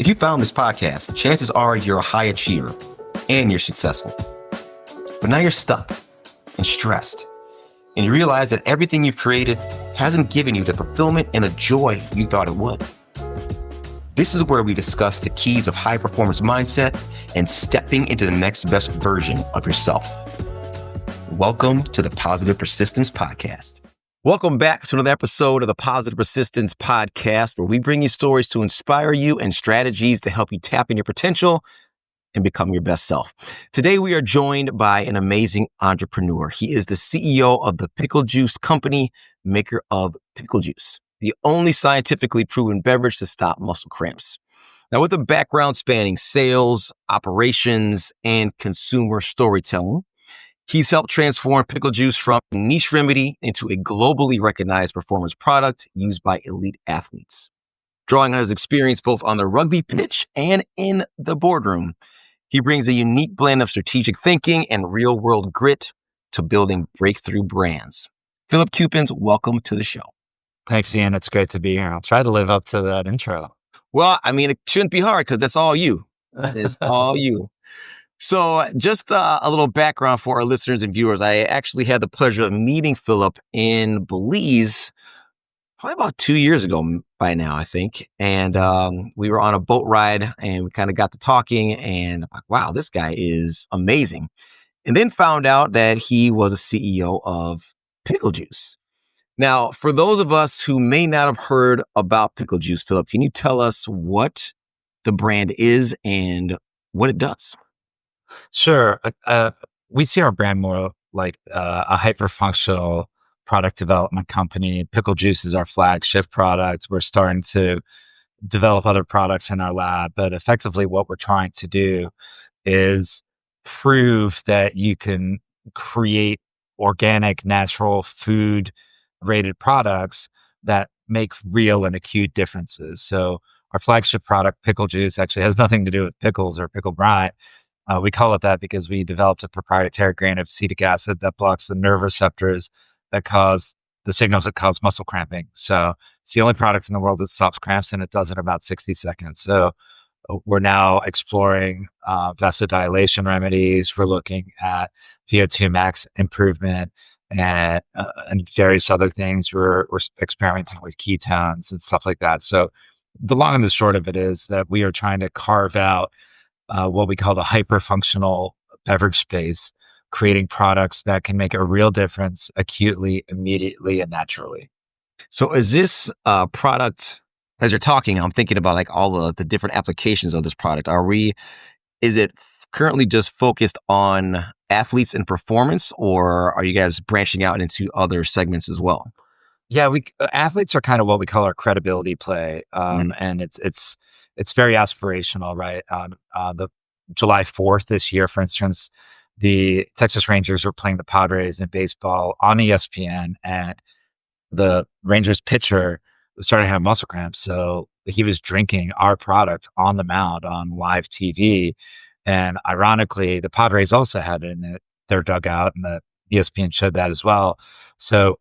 If you found this podcast, chances are you're a high achiever and you're successful. But now you're stuck and stressed, and you realize that everything you've created hasn't given you the fulfillment and the joy you thought it would. This is where we discuss the keys of high performance mindset and stepping into the next best version of yourself. Welcome to the Positive Persistence Podcast. Welcome back to another episode of the Positive Persistence Podcast, where we bring you stories to inspire you and strategies to help you tap in your potential and become your best self. Today, we are joined by an amazing entrepreneur. He is the CEO of the Pickle Juice company, maker of Pickle Juice, the only scientifically proven beverage to stop muscle cramps. Now, with a background spanning sales, operations, and consumer storytelling, he's helped transform Pickle Juice from a niche remedy into a globally recognized performance product used by elite athletes. Drawing on his experience both on the rugby pitch and in the boardroom, he brings a unique blend of strategic thinking and real-world grit to building breakthrough brands. Filip Keuppens, welcome to the show. Thanks, Ian. It's great to be here. I'll try to live up to that intro. Well, I mean, it shouldn't be hard because that's all you. It's all you. So just a little background for our listeners and viewers. I actually had the pleasure of meeting Filip in Belize probably about 2 years ago by now, I think. And we were on a boat ride and we kind of got to talking and I'm like, wow, this guy is amazing. And then found out that he was a CEO of Pickle Juice. Now, for those of us who may not have heard about Pickle Juice, Filip, can you tell us what the brand is and what it does? Sure. We see our brand more like a hyperfunctional product development company. Pickle Juice is our flagship product. We're starting to develop other products in our lab, but effectively what we're trying to do is prove that you can create organic, natural, food-rated products that make real and acute differences. So our flagship product, Pickle Juice, actually has nothing to do with pickles or pickle brine. We call it that because we developed a proprietary grain of acetic acid that blocks the nerve receptors that cause the signals that cause muscle cramping. So it's the only product in the world that stops cramps, and it does it in about 60 seconds. So we're now exploring vasodilation remedies. We're looking at VO2 max improvement and various other things. We're experimenting with ketones and stuff like that. So the long and the short of it is that we are trying to carve out what we call the hyperfunctional beverage space, creating products that can make a real difference acutely, immediately, and naturally. So is this product, as you're talking, I'm thinking about like all the different applications of this product. Is it currently just focused on athletes and performance, or are you guys branching out into other segments as well? Yeah, athletes are kind of what we call our credibility play, and it's very aspirational, right? On the July 4th this year, for instance, the Texas Rangers were playing the Padres in baseball on ESPN, and the Rangers pitcher started having muscle cramps. So he was drinking our product on the mound on live TV. And ironically, the Padres also had it in their dugout, and the ESPN showed that as well. So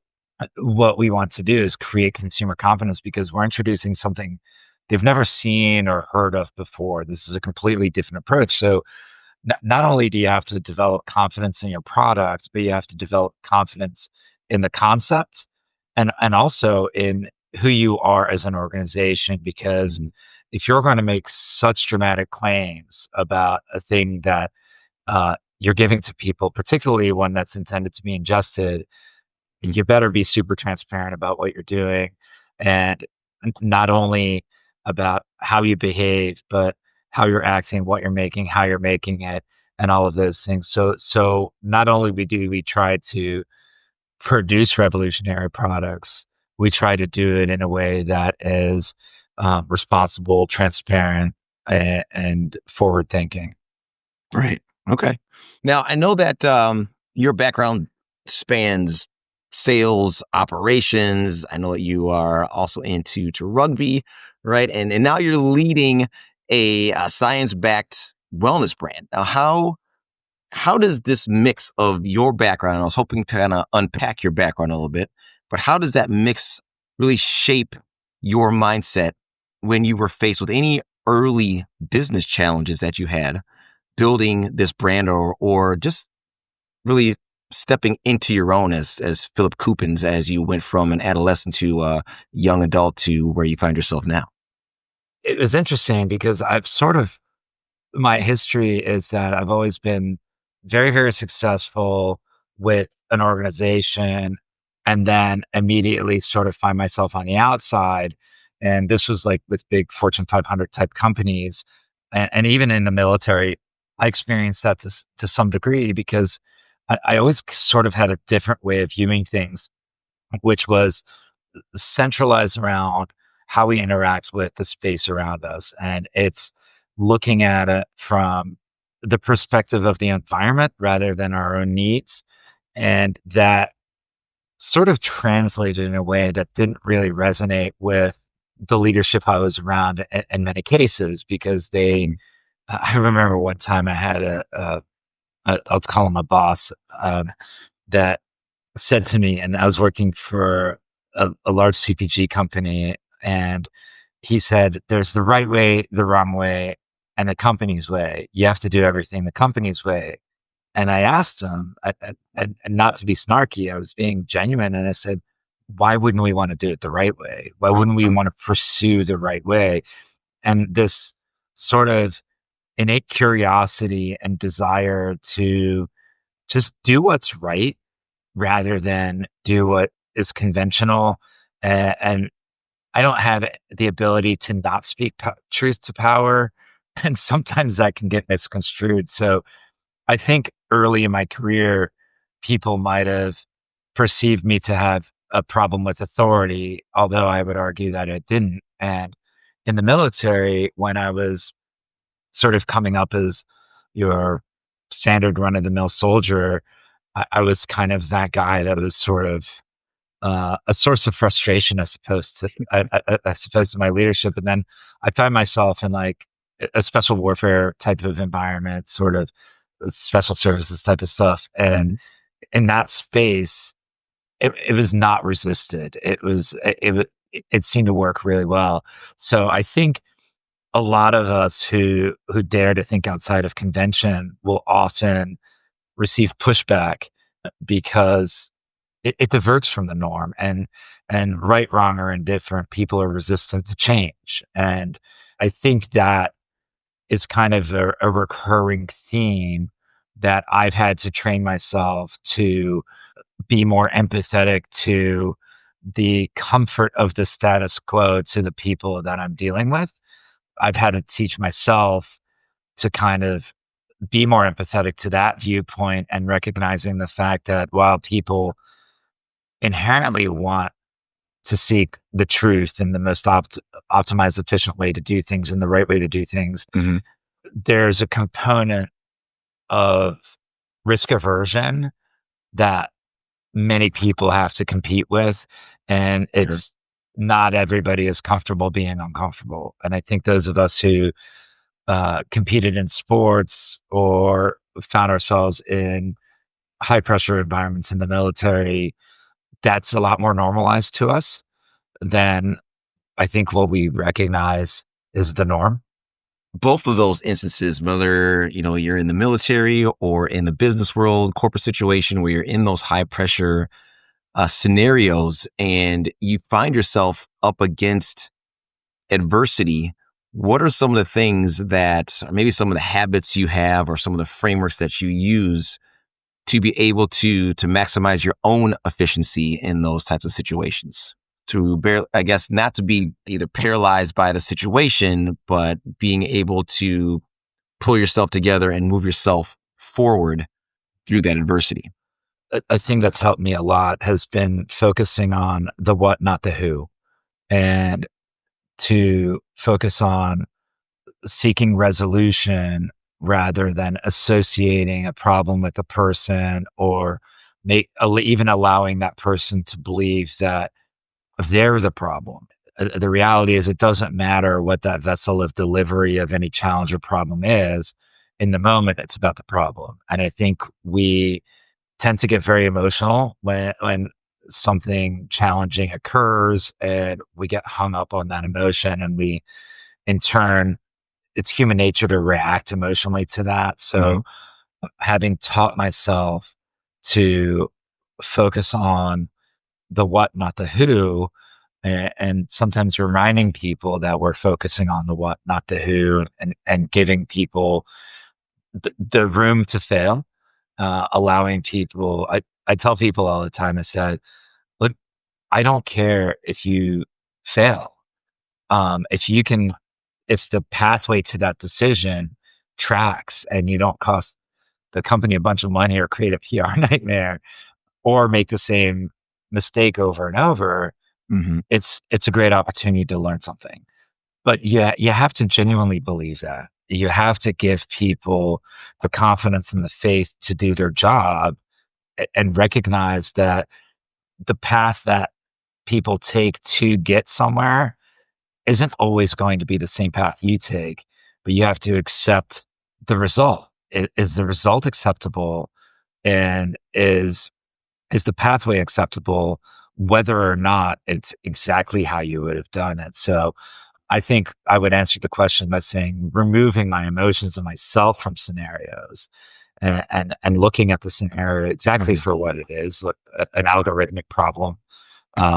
what we want to do is create consumer confidence because we're introducing something they've never seen or heard of before. This is a completely different approach. So not only do you have to develop confidence in your product, but you have to develop confidence in the concept and also in who you are as an organization. Because if you're going to make such dramatic claims about a thing that you're giving to people, particularly one that's intended to be ingested, you better be super transparent about what you're doing, and not only about how you behave, but how you're acting, what you're making, how you're making it, and all of those things. So not only do we try to produce revolutionary products, we try to do it in a way that is responsible, transparent, and forward-thinking. Right. Okay. Now, I know that your background spans sales, operations. I know that you are also into rugby, right? And now you're leading a science-backed wellness brand. Now, how does this mix of your background, and I was hoping to kind of unpack your background a little bit, but how does that mix really shape your mindset when you were faced with any early business challenges that you had building this brand, or just really stepping into your own as Filip Keuppens as you went from an adolescent to a young adult to where you find yourself now? It was interesting because I've sort of my history is that I've always been very, very successful with an organization and then immediately sort of find myself on the outside. And this was like with big Fortune 500 type companies. And even in the military, I experienced that to some degree because I always sort of had a different way of viewing things, which was centralized around how we interact with the space around us. And it's looking at it from the perspective of the environment rather than our own needs. And that sort of translated in a way that didn't really resonate with the leadership I was around in many cases because I remember one time I had I'll call him a boss, that said to me, and I was working for a large CPG company, and he said, "There's the right way, the wrong way, and the company's way. You have to do everything the company's way." And I asked him, and not to be snarky, I was being genuine, and I said, "Why wouldn't we want to do it the right way? Why wouldn't we want to pursue the right way?" And this sort of innate curiosity and desire to just do what's right rather than do what is conventional. And I don't have the ability to not speak truth to power. And sometimes that can get misconstrued. So I think early in my career, people might have perceived me to have a problem with authority, although I would argue that it didn't. And in the military, when I was sort of coming up as your standard run of the mill soldier, I was kind of that guy that was sort of a source of frustration, as opposed to my leadership. And then I found myself in like a special warfare type of environment, sort of special services type of stuff. And in that space, it was not resisted. It seemed to work really well. So I think a lot of us who dare to think outside of convention will often receive pushback because it diverts from the norm, and right, wrong, or indifferent, people are resistant to change. And I think that is kind of a recurring theme that I've had to train myself to be more empathetic to the comfort of the status quo to the people that I'm dealing with. I've had to teach myself to kind of be more empathetic to that viewpoint and recognizing the fact that while people inherently want to seek the truth and the most optimized, efficient way to do things and the right way to do things, Hmm. there's a component of risk aversion that many people have to compete with. And Sure. it's not everybody is comfortable being uncomfortable. And I think those of us who competed in sports or found ourselves in high pressure environments in the military, that's a lot more normalized to us than I think what we recognize is the norm. Both of those instances, whether you're in the military or in the business world, corporate situation where you're in those high pressure scenarios and you find yourself up against adversity, what are some of the things that, or maybe some of the habits you have, or some of the frameworks that you use to be able to maximize your own efficiency in those types of situations? To bear, I guess, not to be either paralyzed by the situation, but being able to pull yourself together and move yourself forward through that adversity. A thing that's helped me a lot has been focusing on the what, not the who, and to focus on seeking resolution rather than associating a problem with a person or even allowing that person to believe that they're the problem. The reality is, it doesn't matter what that vessel of delivery of any challenge or problem is. In the moment, it's about the problem. And I think we tend to get very emotional when something challenging occurs, and we get hung up on that emotion, and we in turn it's human nature to react emotionally to that. So having taught myself to focus on the what, not the who, and sometimes reminding people that we're focusing on the what, not the who, and giving people the room to fail, allowing people. I tell people all the time. I said, look, I don't care if you fail. If you can, if the pathway to that decision tracks and you don't cost the company a bunch of money or create a PR nightmare or make the same mistake over and over, Mm-hmm. it's a great opportunity to learn something. But yeah, you have to genuinely believe that. You have to give people the confidence and the faith to do their job and recognize that the path that people take to get somewhere isn't always going to be the same path you take, but you have to accept the result. Is the result acceptable? And is the pathway acceptable, whether or not it's exactly how you would have done it? So I think I would answer the question by saying removing my emotions and myself from scenarios and looking at the scenario exactly for what it is, like an algorithmic problem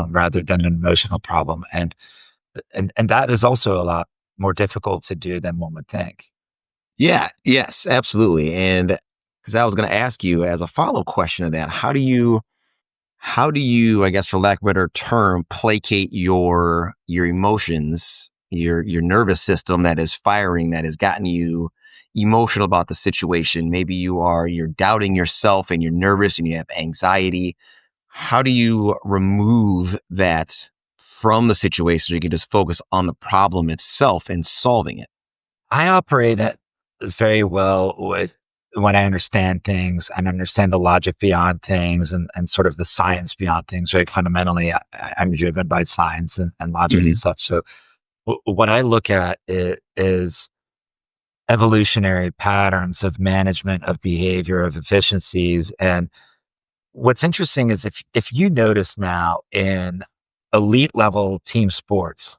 rather than an emotional problem. And that is also a lot more difficult to do than one would think. Yeah, yes, absolutely. And because I was going to ask you as a follow-up question to that, how do you, I guess, for lack of a better term, placate your emotions, your nervous system that is firing, that has gotten you emotional about the situation? Maybe you're doubting yourself and you're nervous and you have anxiety. How do you remove that from the situation so you can just focus on the problem itself and solving it? I operate it very well with when I understand things and understand the logic beyond things and sort of the science beyond things. Very fundamentally, I'm driven by science and logic and Hmm. stuff. So what I look at is evolutionary patterns of management of behavior, of efficiencies. And what's interesting is if you notice now in elite level team sports,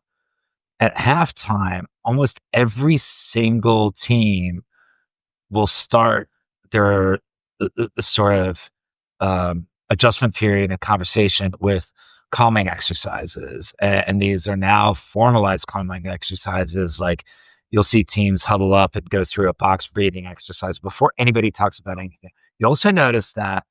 at halftime, almost every single team will start their the sort of adjustment period and conversation with calming exercises, and these are now formalized calming exercises. Like you'll see teams huddle up and go through a box breathing exercise before anybody talks about anything. You also notice that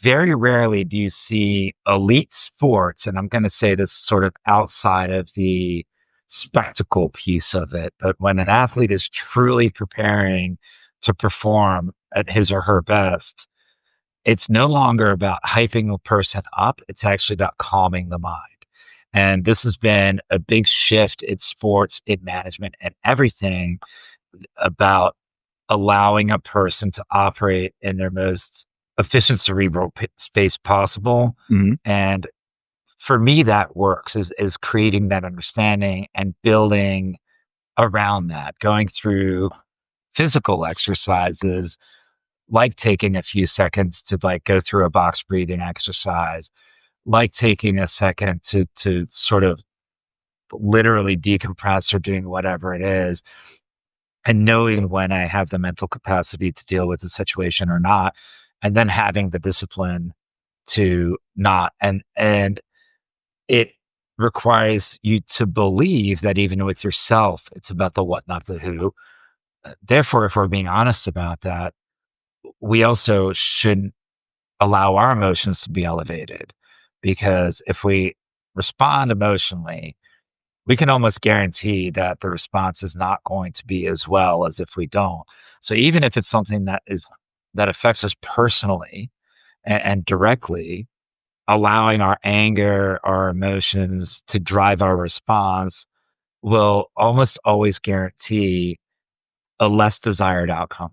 very rarely do you see elite sports, and I'm going to say this sort of outside of the spectacle piece of it, but when an athlete is truly preparing to perform at his or her best, it's no longer about hyping a person up. It's actually about calming the mind. And this has been a big shift in sports, in management, and everything about allowing a person to operate in their most efficient cerebral space possible. Hmm. And for me, that works is creating that understanding and building around that, going through physical exercises, like taking a few seconds to like go through a box breathing exercise, like taking a second to sort of literally decompress or doing whatever it is, and knowing when I have the mental capacity to deal with the situation or not, and then having the discipline to not. And it requires you to believe that even with yourself, it's about the what, not the who. Therefore, if we're being honest about that, we also shouldn't allow our emotions to be elevated, because if we respond emotionally, we can almost guarantee that the response is not going to be as well as if we don't. So even if it's something that affects us personally and directly, allowing our anger, our emotions to drive our response will almost always guarantee a less desired outcome.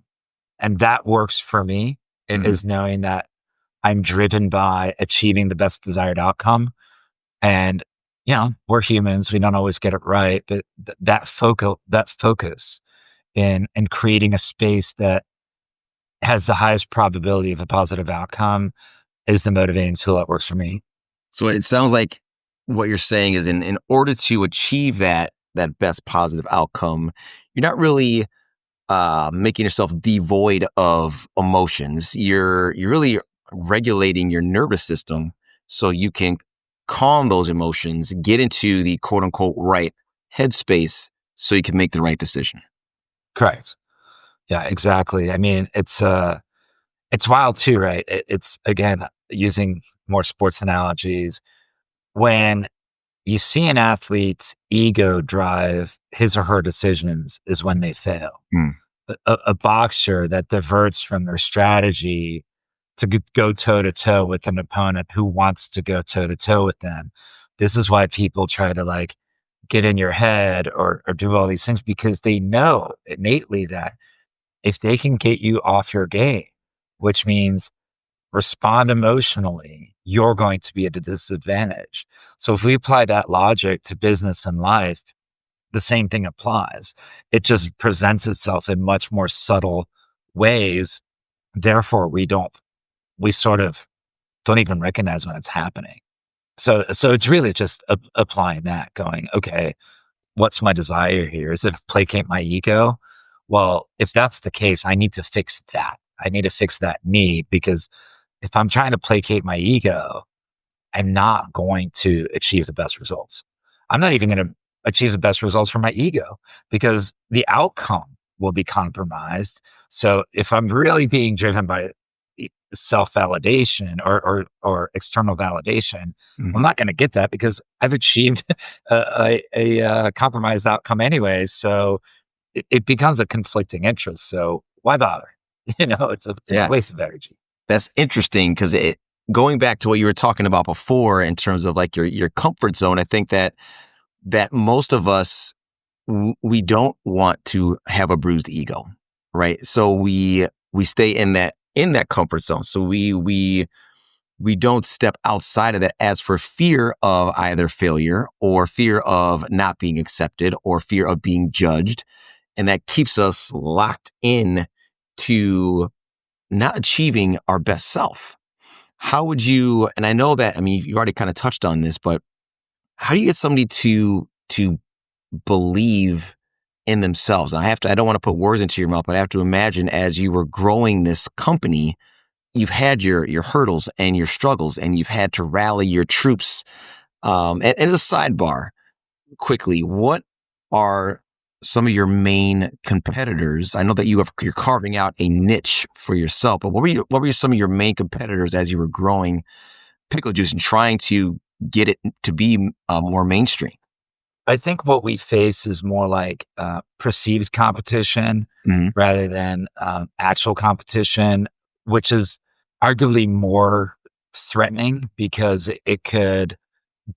And that works for me, Hmm. is knowing that I'm driven by achieving the best desired outcome. And we're humans; we don't always get it right. But that focus in creating a space that has the highest probability of a positive outcome is the motivating tool that works for me. So it sounds like what you're saying is in order to achieve that that best positive outcome, you're not really making yourself devoid of emotions. You're really regulating your nervous system so you can calm those emotions, get into the quote unquote right headspace so you can make the right decision. Correct. Yeah, exactly. I mean, it's wild too, right? It's again using more sports analogies. When you see an athlete's ego drive his or her decisions is when they fail. Mm. A boxer that diverts from their strategy to go toe to toe with an opponent who wants to go toe to toe with them. This is why people try to like get in your head or do all these things because they know innately that if they can get you off your game, which means respond emotionally, you're going to be at a disadvantage. So if we apply that logic to business and life, the same thing applies. It just presents itself in much more subtle ways. Therefore, we sort of don't even recognize when it's happening. So it's really just applying that, going, okay, what's my desire here? Is it to placate my ego? Well, if that's the case, I need to fix that. I need to fix that need because if I'm trying to placate my ego, I'm not going to achieve the best results. I'm not even going to achieve the best results for my ego because the outcome will be compromised. So if I'm really being driven by self validation or external validation, I'm Mhm. not going to get that because I've achieved a compromised outcome anyway. So it becomes a conflicting interest. So why bother? It's a Yeah, waste of energy. that's interesting because it going back to what you were talking about before in terms of like your comfort zone. I think that most of us we don't want to have a bruised ego, right? So we stay in that comfort zone. So we don't step outside of that as for fear of either failure or fear of not being accepted or fear of being judged. And that keeps us locked in to not achieving our best self. How would you, and I know that, I mean, you already kind of touched on this, but how do you get somebody to believe in themselves? And I don't want to put words into your mouth, but I have to imagine as you were growing this company, you've had your hurdles and your struggles, and you've had to rally your troops. And as a sidebar, quickly, what are some of your main competitors? I know that you're carving out a niche for yourself, but what were some of your main competitors as you were growing Pickle Juice and trying to get it to be more mainstream? I think what we face is more like perceived competition Hmm. rather than actual competition, which is arguably more threatening because it could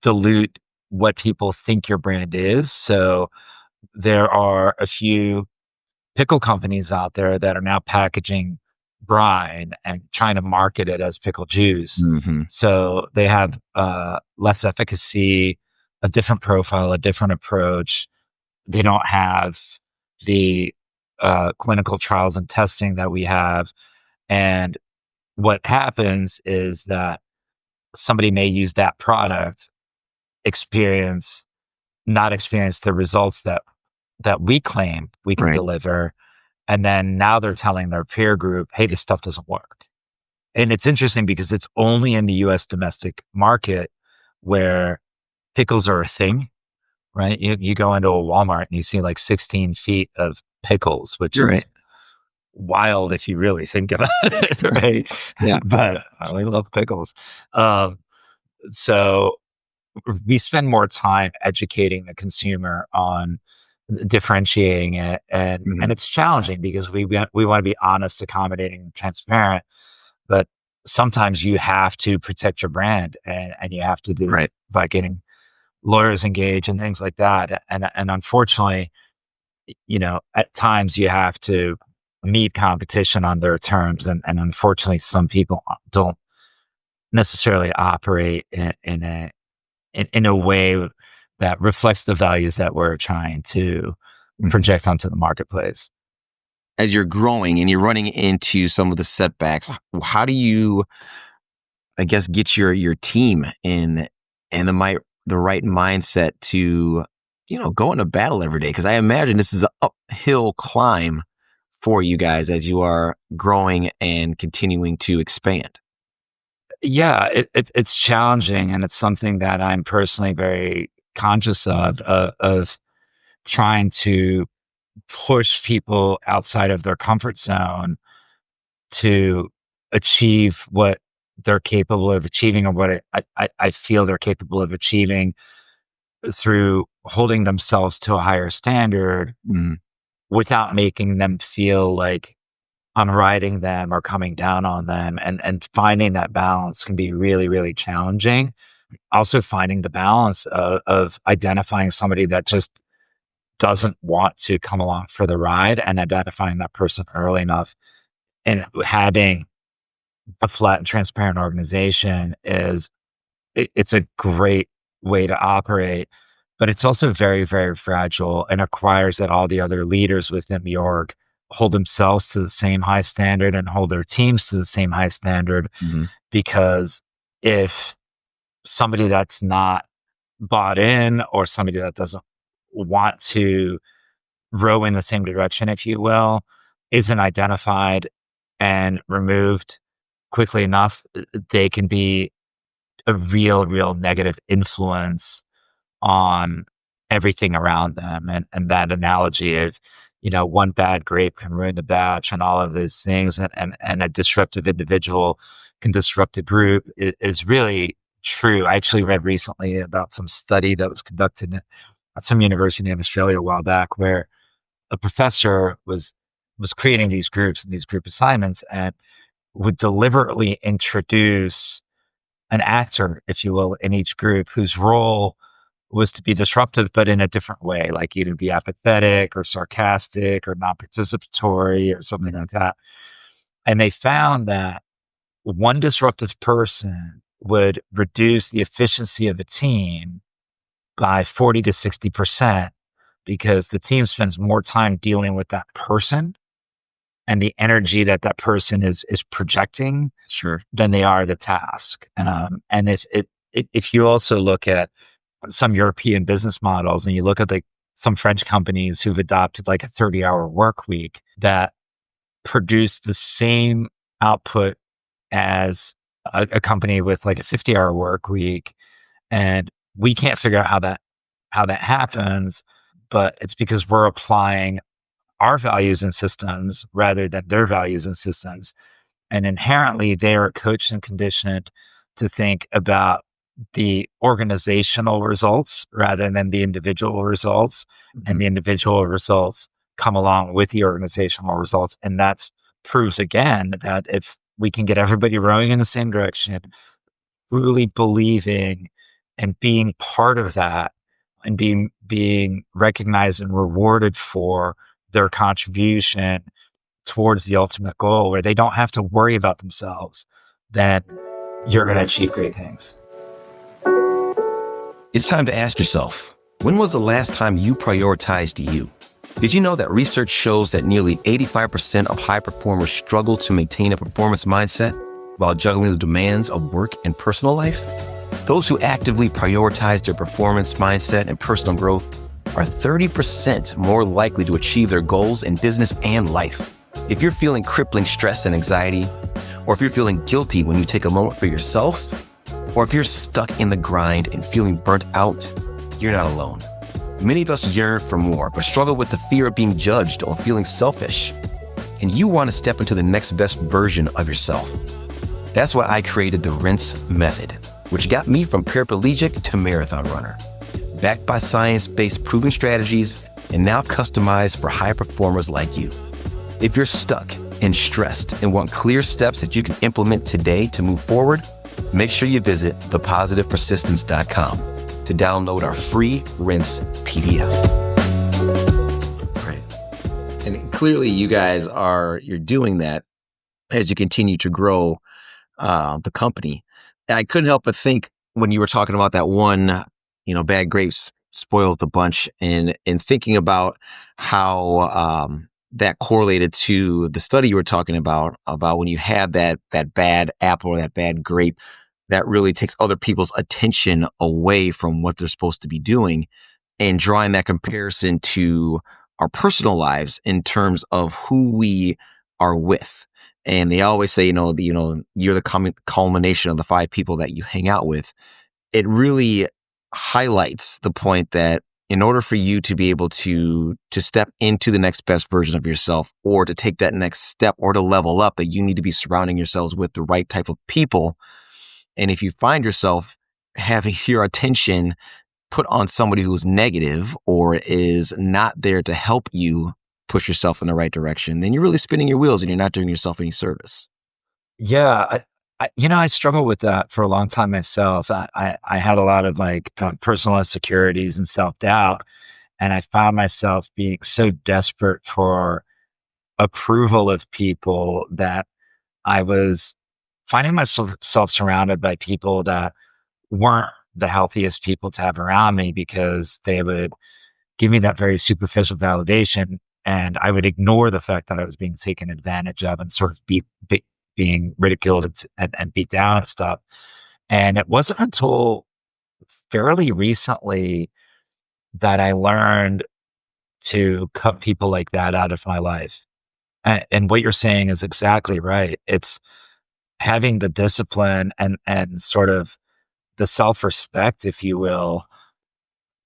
dilute what people think your brand is. So there are a few pickle companies out there that are now packaging brine and trying to market it as pickle juice. Hmm. So they have less efficacy, a different profile, a different approach. They don't have the clinical trials and testing that we have. And what happens is that somebody may use that product, experience, not experience the results that we claim we can Right. deliver. And then now they're telling their peer group, hey, this stuff doesn't work. And it's interesting because it's only in the US domestic market where pickles are a thing, right? You go into a Walmart and you see like 16 feet of pickles, which You're is right. wild if you really think about it, right? Yeah. But we love pickles. Um, so we spend more time educating the consumer on differentiating it, and Hmm. it's challenging because we want to be honest, accommodating, and transparent, but sometimes you have to protect your brand, and you have to do it Right. by getting lawyers engaged and things like that. And unfortunately, at times you have to meet competition on their terms, and unfortunately, some people don't necessarily operate in a way that reflects the values that we're trying to Mhm. project onto the marketplace. As you're growing and you're running into some of the setbacks, how do you, I guess, get your team in and the right mindset to going to battle every day? Because I imagine this is an uphill climb for you guys as you are growing and continuing to expand. Yeah, it's challenging, and it's something that I'm personally very conscious of trying to push people outside of their comfort zone to achieve what they're capable of achieving, or what I feel they're capable of achieving through holding themselves to a higher standard Mm, without making them feel like I'm riding them or coming down on them. And finding that balance can be really, really challenging. Also finding the balance of identifying somebody that just doesn't want to come along for the ride, and identifying that person early enough, and having a flat and transparent organization it's a great way to operate, but it's also very, very fragile, and requires that all the other leaders within the org hold themselves to the same high standard and hold their teams to the same high standard. mhm, Because if somebody that's not bought in, or somebody that doesn't want to row in the same direction, if you will, isn't identified and removed quickly enough, they can be a real, real negative influence on everything around them. And that analogy of, one bad grape can ruin the batch, and all of those things, and a disruptive individual can disrupt a group is really true. I actually read recently about some study that was conducted at some university in Australia a while back, where a professor was creating these groups and these group assignments, and would deliberately introduce an actor, if you will, in each group, whose role was to be disruptive, but in a different way, like either be apathetic or sarcastic or non-participatory or something like that. And they found that one disruptive person would reduce the efficiency of a team by 40 to 60%, because the team spends more time dealing with that person and the energy that that person is projecting sure. than they are the task. And if you also look at some European business models, and you look at like some French companies who've adopted like a 30-hour work week that produce the same output as a company with like a 50-hour work week, and we can't figure out how that happens, but it's because we're applying our values and systems rather than their values and systems. And inherently, they are coached and conditioned to think about the organizational results rather than the individual results. Mhm. And the individual results come along with the organizational results. And that proves again that if we can get everybody rowing in the same direction, truly believing and being part of that, and being recognized and rewarded for their contribution towards the ultimate goal, where they don't have to worry about themselves, then you're going to achieve great things. It's time to ask yourself, when was the last time you prioritized you? Did you know that research shows that nearly 85% of high performers struggle to maintain a performance mindset while juggling the demands of work and personal life? Those who actively prioritize their performance mindset and personal growth are 30% more likely to achieve their goals in business and life. If you're feeling crippling stress and anxiety, or if you're feeling guilty when you take a moment for yourself, or if you're stuck in the grind and feeling burnt out, you're not alone. Many of us yearn for more, but struggle with the fear of being judged or feeling selfish. And you want to step into the next best version of yourself. That's why I created the Rinse Method, which got me from paraplegic to marathon runner. Backed by science-based proven strategies, and now customized for high performers like you. If you're stuck and stressed and want clear steps that you can implement today to move forward, make sure you visit thepositivepersistence.com to download our free Rinse PDF. Right. And clearly you guys you're doing that as you continue to grow the company. And I couldn't help but think when you were talking about that one, bad grapes spoils the bunch, and thinking about how that correlated to the study you were talking about when you have that bad apple or that bad grape that really takes other people's attention away from what they're supposed to be doing. and drawing that comparison to our personal lives in terms of who we are with. And they always say, you're the culmination of the 5 people that you hang out with. It really highlights the point that in order for you to be able to step into the next best version of yourself, or to take that next step, or to level up, that you need to be surrounding yourselves with the right type of people. And if you find yourself having your attention put on somebody who's negative or is not there to help you push yourself in the right direction, then you're really spinning your wheels and you're not doing yourself any service. Yeah, I struggled with that for a long time myself. I had a lot of like personal insecurities and self-doubt, and I found myself being so desperate for approval of people that I was finding myself surrounded by people that weren't the healthiest people to have around me, because they would give me that very superficial validation, and I would ignore the fact that I was being taken advantage of and sort of being ridiculed and beat down and stuff. And it wasn't until fairly recently that I learned to cut people like that out of my life. And what you're saying is exactly right. It's having the discipline and sort of the self-respect, if you will,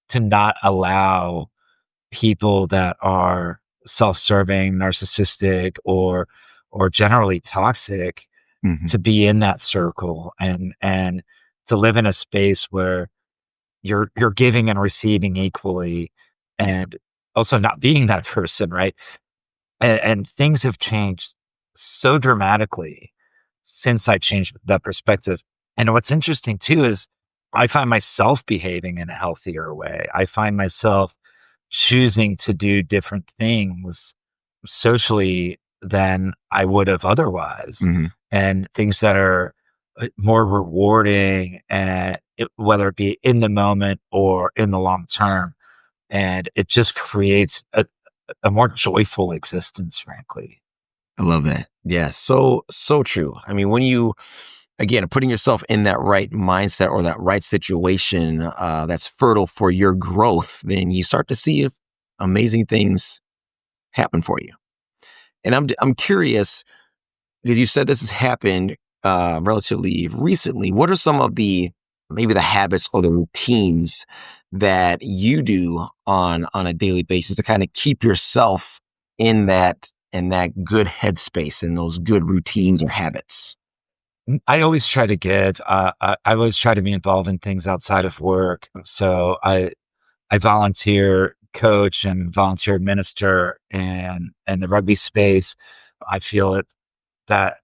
to not allow people that are self-serving, narcissistic, or generally toxic Hmm. to be in that circle, and to live in a space where you're giving and receiving equally, Yeah. and also not being that person, right? And things have changed so dramatically since I changed that perspective. And what's interesting too is I find myself behaving in a healthier way. I find myself choosing to do different things socially than I would have otherwise, Hmm. and things that are more rewarding, and whether it be in the moment or in the long term. And it just creates a more joyful existence, frankly. I love that. Yeah. So true. I mean, when you, again, putting yourself in that right mindset or that right situation that's fertile for your growth, then you start to see amazing things happen for you. And I'm curious, because you said this has happened relatively recently. What are some of maybe the habits or the routines that you do on a daily basis to kind of keep yourself in that good headspace and those good routines or habits? I always try to give. I always try to be involved in things outside of work. So I volunteer coach and volunteer administer, and the rugby space. I feel that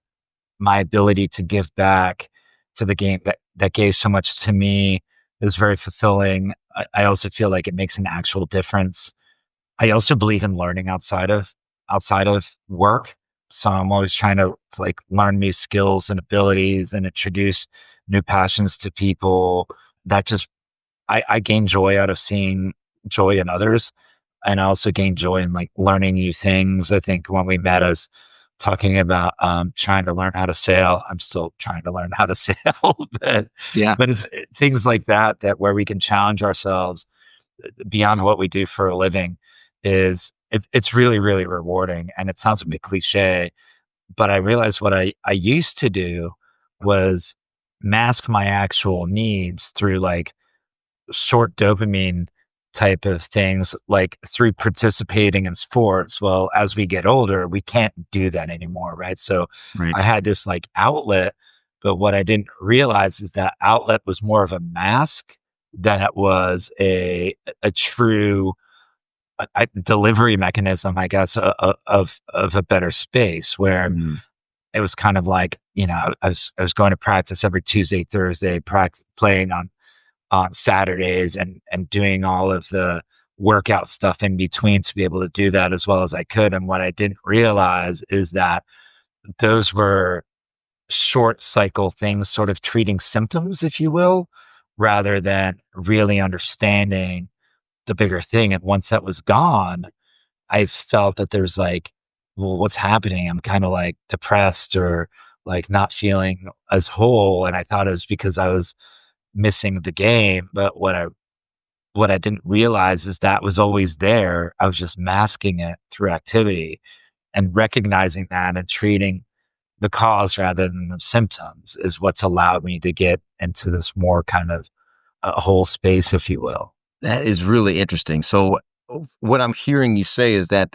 my ability to give back to the game that gave so much to me is very fulfilling. I also feel like it makes an actual difference. I also believe in learning outside of work. So I'm always trying to like learn new skills and abilities and introduce new passions to people. That just I gain joy out of seeing joy in others. And I also gain joy in like learning new things. I think when we met, I was talking about trying to learn how to sail. I'm still trying to learn how to sail, Yeah. but it's things like that where we can challenge ourselves beyond what we do for a living. It's really, really rewarding. And it sounds a bit cliche, but I realized what I used to do was mask my actual needs through like short dopamine type of things, like through participating in sports. Well, as we get older, we can't do that anymore, right? So Right. I had this like outlet, but what I didn't realize is that outlet was more of a mask than it was a true delivery mechanism, I guess, of a better space, where Mm. it was kind of like, I was going to practice every Tuesday, Thursday, practice playing on Saturdays, and doing all of the workout stuff in between to be able to do that as well as I could. And what I didn't realize is that those were short cycle things, sort of treating symptoms, if you will, rather than really understanding the bigger thing. And once that was gone, I felt that there's like, well, what's happening? I'm kind of like depressed, or like not feeling as whole. And I thought it was because I was missing the game. But what I what I didn't realize is that was always there. I was just masking it through activity, and recognizing that and treating the cause rather than the symptoms is what's allowed me to get into this more kind of a whole space, if you will. That is really interesting. So what I'm hearing you say is that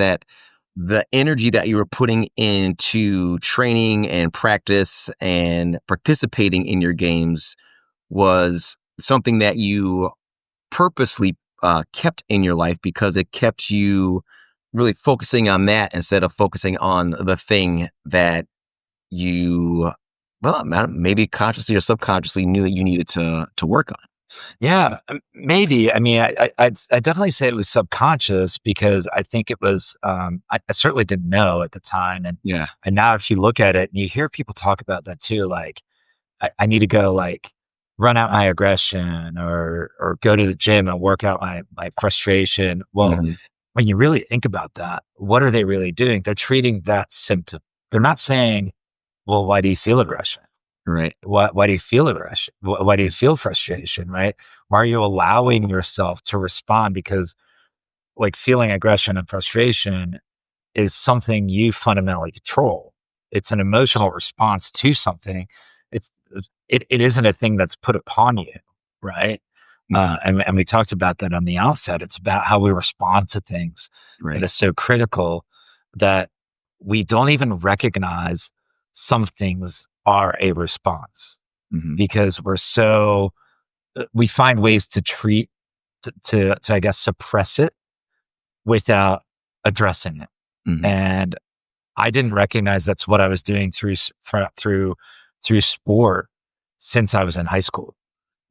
the energy that you were putting into training and practice and participating in your games was something that you purposely kept in your life because it kept you really focusing on that instead of focusing on the thing that you, well, maybe consciously or subconsciously knew that you needed to work on. Yeah, maybe. I mean, I'd definitely say it was subconscious because I think it was. I certainly didn't know at the time, Yeah. and now if you look at it and you hear people talk about that too, like I need to go like run out my aggression or go to the gym and work out my frustration. Well, Hmm. when you really think about that, what are they really doing? They're treating that symptom. They're not saying, well, why do you feel aggression? Right. Why do you feel aggression? Why do you feel frustration, right? Why are you allowing yourself to respond? Because like feeling aggression and frustration is something you fundamentally control. It's an emotional response to something. It's it isn't a thing that's put upon you, right? Hmm. And we talked about that on the outset. It's about how we respond to things that Right. is so critical that we don't even recognize some things are a response Hmm. because we find ways to treat to I guess suppress it without addressing it. Hmm. And I didn't recognize that's what I was doing through sport since I was in high school.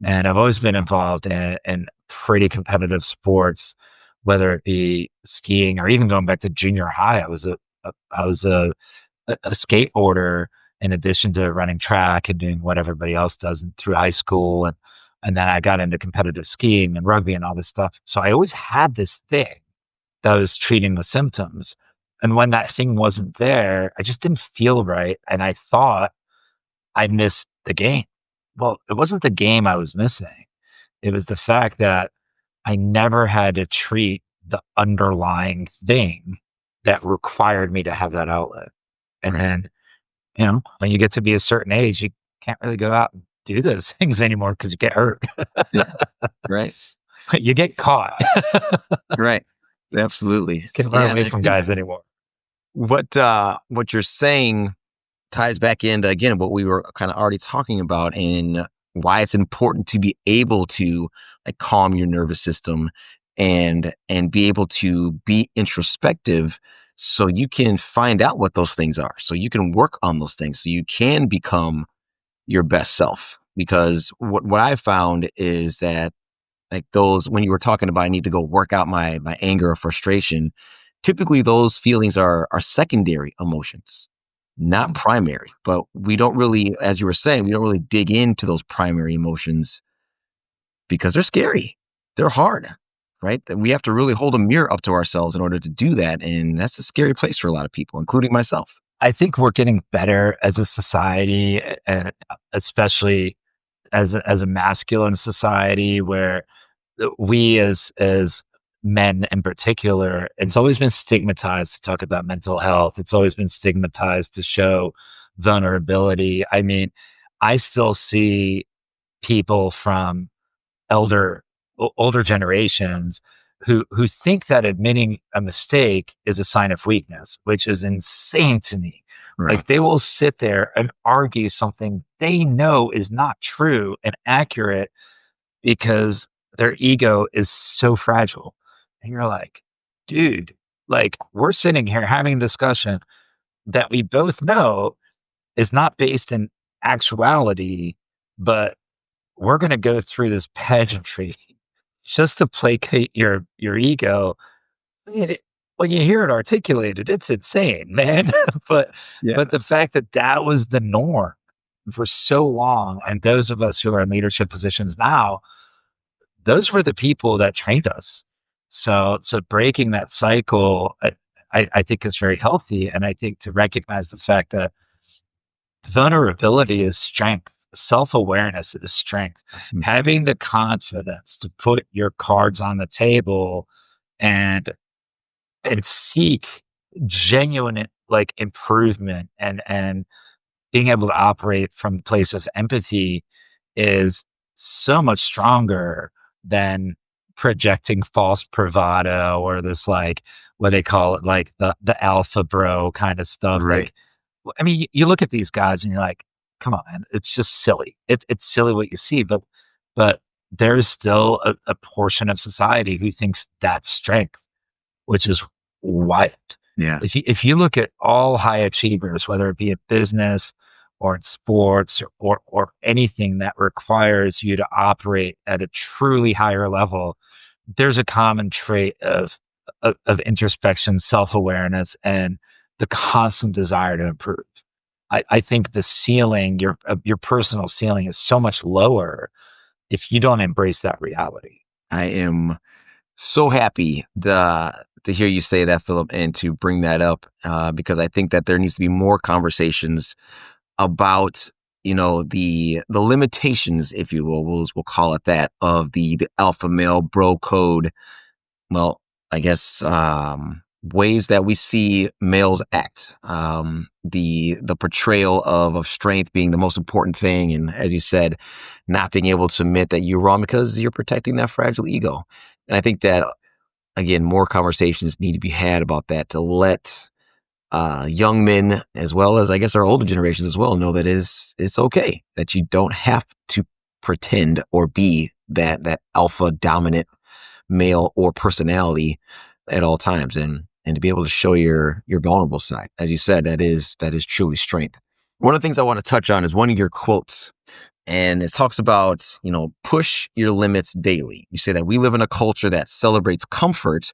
And I've always been involved in pretty competitive sports, whether it be skiing or even going back to junior high. I was a skateboarder in addition to running track and doing what everybody else does through high school, and then I got into competitive skiing and rugby and all this stuff. So I always had this thing that was treating the symptoms. And when that thing wasn't there, I just didn't feel right. And I thought I missed the game. Well, it wasn't the game I was missing. It was the fact that I never had to treat the underlying thing that required me to have that outlet. And Right. then, when you get to be a certain age, you can't really go out and do those things anymore because you get hurt. Yeah. Right. You get caught. Right. Absolutely. Can't run Yeah. And away I from think guys anymore. what you're saying ties back into again what we were kind of already talking about and why it's important to be able to like calm your nervous system and be able to be introspective so you can find out what those things are so you can work on those things so you can become your best self because what I found is that like those when you were talking about I need to go work out my anger or frustration, typically those feelings are secondary emotions, not primary. But we don't really, as you were saying, we don't really dig into those primary emotions because they're scary. They're hard, right? That we have to really hold a mirror up to ourselves in order to do that. And that's a scary place for a lot of people, including myself. I think we're getting better as a society, and especially as a masculine society, where we as men in particular, it's always been stigmatized to talk about mental health. It's always been stigmatized to show vulnerability. I mean, I still see people from elder older generations who think that admitting a mistake is a sign of weakness, which is insane to me. Right. Like they will sit there and argue something they know is not true and accurate because their ego is so fragile. And you're like, dude, like we're sitting here having a discussion that we both know is not based in actuality, but we're going to go through this pageantry just to placate your ego. I mean, when you hear it articulated, it's insane, man. but Yeah. but the fact that that was the norm for so long, and those of us who are in leadership positions now, those were the people that trained us. So breaking that cycle, I think is very healthy, and I think to recognize the fact that vulnerability is strength, self-awareness is strength. Mm. Having the confidence to put your cards on the table and seek genuine like improvement and being able to operate from a place of empathy is so much stronger than projecting false bravado or this like what they call it like the alpha bro kind of stuff. Right. Like I mean, you look at these guys and you're like, come on, man, it's just silly. It's silly what you see, but there's still a portion of society who thinks that's strength, which is wild. Yeah. If you look at all high achievers, whether it be in business or in sports or anything that requires you to operate at a truly higher level, there's a common trait of introspection, self-awareness, and the constant desire to improve. I think the ceiling, your personal ceiling, is so much lower if you don't embrace that reality. I am so happy to hear you say that, Philip, and to bring that up because I think that there needs to be more conversations about the limitations, if you will, we'll call it that, of the alpha male bro code. Well, I guess ways that we see males act. The portrayal of strength being the most important thing, and as you said, not being able to admit that you're wrong because you're protecting that fragile ego. And I think that again, more conversations need to be had about that to let young men, as well as I guess our older generations as well, know that it's okay, that you don't have to pretend or be that alpha dominant male or personality at all times, and to be able to show your vulnerable side. As you said, that is truly strength. One of the things I want to touch on is one of your quotes, and it talks about, push your limits daily. You say that we live in a culture that celebrates comfort,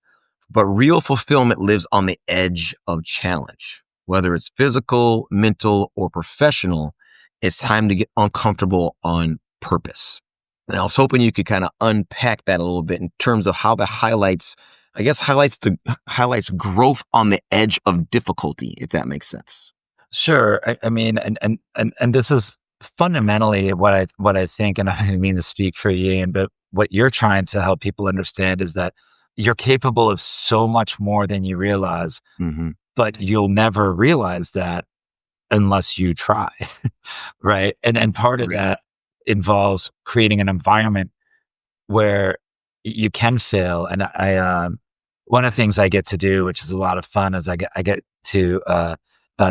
but real fulfillment lives on the edge of challenge. Whether it's physical, mental, or professional, it's time to get uncomfortable on purpose. And I was hoping you could kind of unpack that a little bit in terms of how that highlights growth on the edge of difficulty, if that makes sense. Sure. I mean, and this is fundamentally what I think, and I didn't mean to speak for you, Ian, but what you're trying to help people understand is that you're capable of so much more than you realize, Mm-hmm. but you'll never realize that unless you try, right? And part of Right. that involves creating an environment where you can fail. And one of the things I get to do, which is a lot of fun, is I get to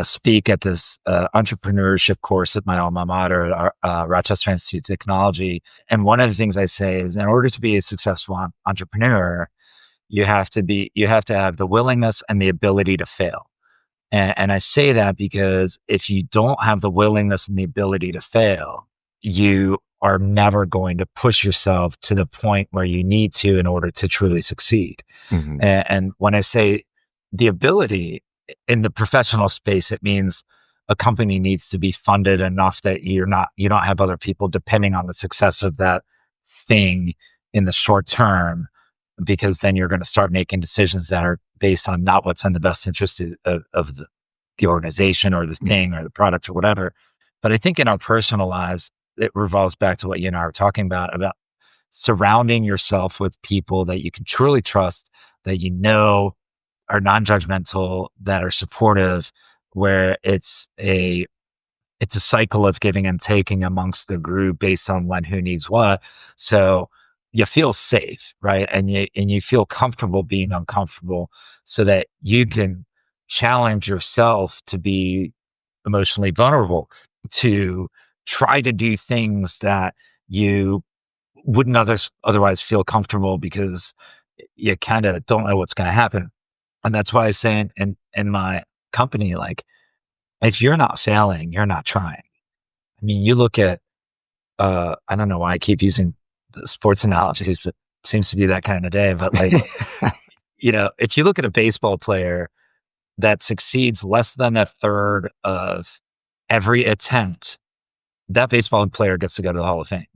speak at this entrepreneurship course at my alma mater, Rochester Institute of Technology. And one of the things I say is, in order to be a successful entrepreneur, you have to have the willingness and the ability to fail. And I say that because if you don't have the willingness and the ability to fail, you are never going to push yourself to the point where you need to in order to truly succeed. Mm-hmm. And when I say the ability in the professional space, it means a company needs to be funded enough that you don't have other people depending on the success of that thing in the short term, because then you're going to start making decisions that are based on not what's in the best interest of the organization or the thing or the product or whatever. But I think in our personal lives, it revolves back to what you and I were talking about surrounding yourself with people that you can truly trust, that you know are non-judgmental, that are supportive, where it's a cycle of giving and taking amongst the group based on who needs what. So you feel safe, right? And you feel comfortable being uncomfortable so that you can challenge yourself to be emotionally vulnerable, to try to do things that you wouldn't otherwise feel comfortable because you kind of don't know what's going to happen. And that's why I say in my company, like, if you're not failing, you're not trying. I mean, you look at, I don't know why I keep using the sports analogies, but it seems to be that kind of day. But like, if you look at a baseball player that succeeds less than a third of every attempt, that baseball player gets to go to the Hall of Fame.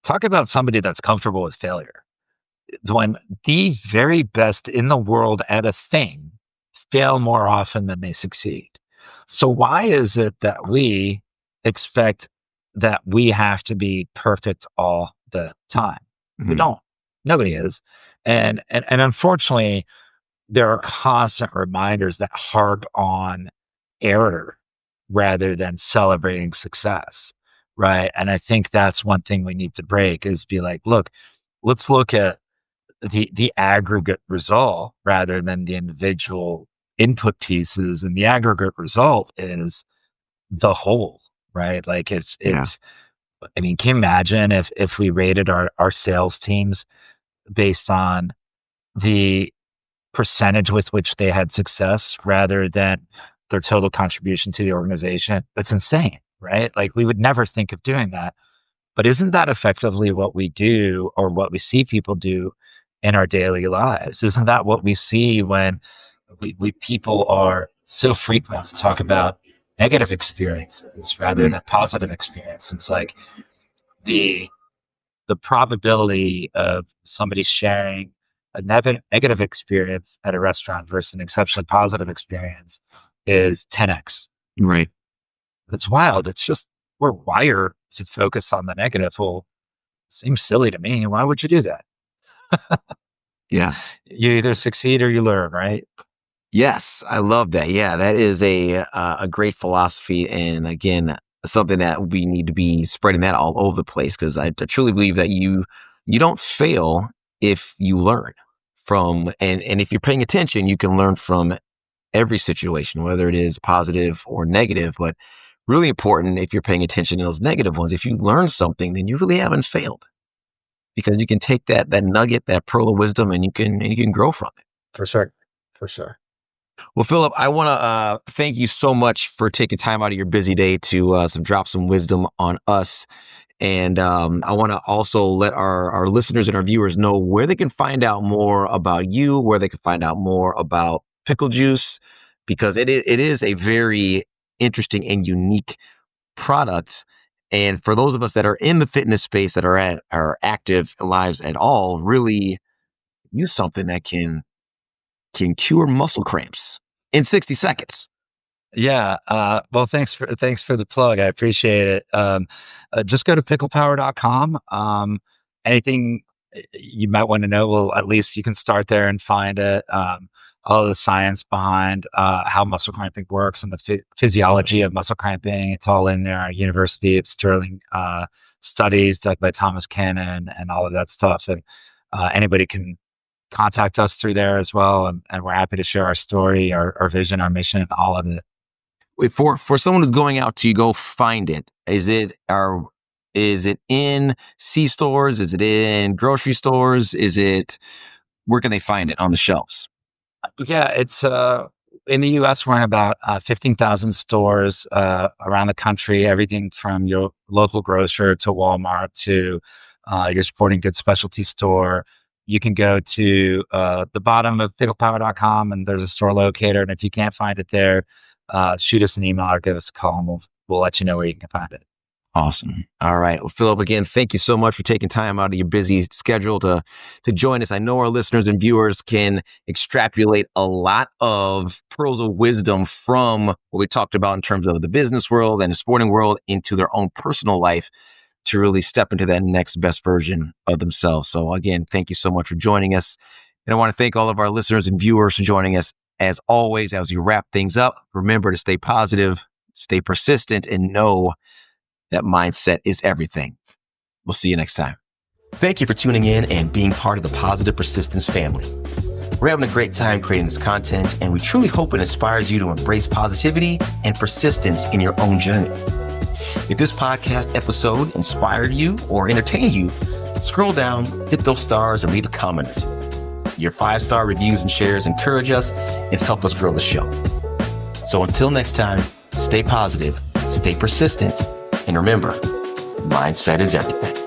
Talk about somebody that's comfortable with failure. When the very best in the world at a thing fail more often than they succeed. So why is it that we expect that we have to be perfect all the time. We don't. Nobody is. And unfortunately, there are constant reminders that harp on error rather than celebrating success, right? And I think that's one thing we need to break is be like, look, let's look at the aggregate result rather than the individual input pieces. And the aggregate result is the whole, right? Like it's I mean, can you imagine if we rated our sales teams based on the percentage with which they had success rather than their total contribution to the organization? That's insane, right? Like we would never think of doing that. But isn't that effectively what we do or what we see people do in our daily lives? Isn't that what we see when we people are so frequent to talk about negative experiences rather than positive experiences? Like the the probability of somebody sharing a negative experience at a restaurant versus an exceptionally positive experience is 10x. Right. It's wild. It's just we're wired to focus on the negative. Well, seems silly to me. Why would you do that? Yeah. You either succeed or you learn, right? Yes, I love that. Yeah, that is a great philosophy, and again, something that we need to be spreading that all over the place because I truly believe that you don't fail if you learn from, and if you're paying attention, you can learn from every situation, whether it is positive or negative. But really important, if you're paying attention to those negative ones, if you learn something, then you really haven't failed because you can take that nugget, that pearl of wisdom, and you can grow from it. For sure. For sure. Well, Philip, I want to thank you so much for taking time out of your busy day to drop some wisdom on us. And I want to also let our listeners and our viewers know where they can find out more about you, where they can find out more about Pickle Juice, because it is a very interesting and unique product. And for those of us that are in the fitness space that are active lives at all, really use something that can cure muscle cramps in 60 seconds. Yeah. Well, thanks for the plug. I appreciate it. Just go to picklepower.com. Anything you might want to know, well, at least you can start there and find it. All the science behind how muscle cramping works and the physiology of muscle cramping. It's all in there. University of Sterling studies done by Thomas Cannon and all of that stuff. And anybody can contact us through there as well. And we're happy to share our story, our vision, our mission, all of it. For someone who's going out to go find it, is it in C stores? Is it in grocery stores? Where can they find it on the shelves? Yeah, it's in the U.S. we're in about 15,000 stores around the country. Everything from your local grocer to Walmart to your sporting goods specialty store. You can go to the bottom of picklepower.com and there's a store locator. And if you can't find it there, shoot us an email or give us a call and we'll let you know where you can find it. Awesome. All right. Well, Philip, again, thank you so much for taking time out of your busy schedule to join us. I know our listeners and viewers can extrapolate a lot of pearls of wisdom from what we talked about in terms of the business world and the sporting world into their own personal life to really step into that next best version of themselves. So again, thank you so much for joining us. And I want to thank all of our listeners and viewers for joining us. As always, as we wrap things up, remember to stay positive, stay persistent, and know that mindset is everything. We'll see you next time. Thank you for tuning in and being part of the Positive Persistence family. We're having a great time creating this content, and we truly hope it inspires you to embrace positivity and persistence in your own journey. If this podcast episode inspired you or entertained you, scroll down, hit those stars, and leave a comment or two. Your 5-star reviews and shares encourage us and help us grow the show. So until next time, stay positive, stay persistent, and remember, mindset is everything.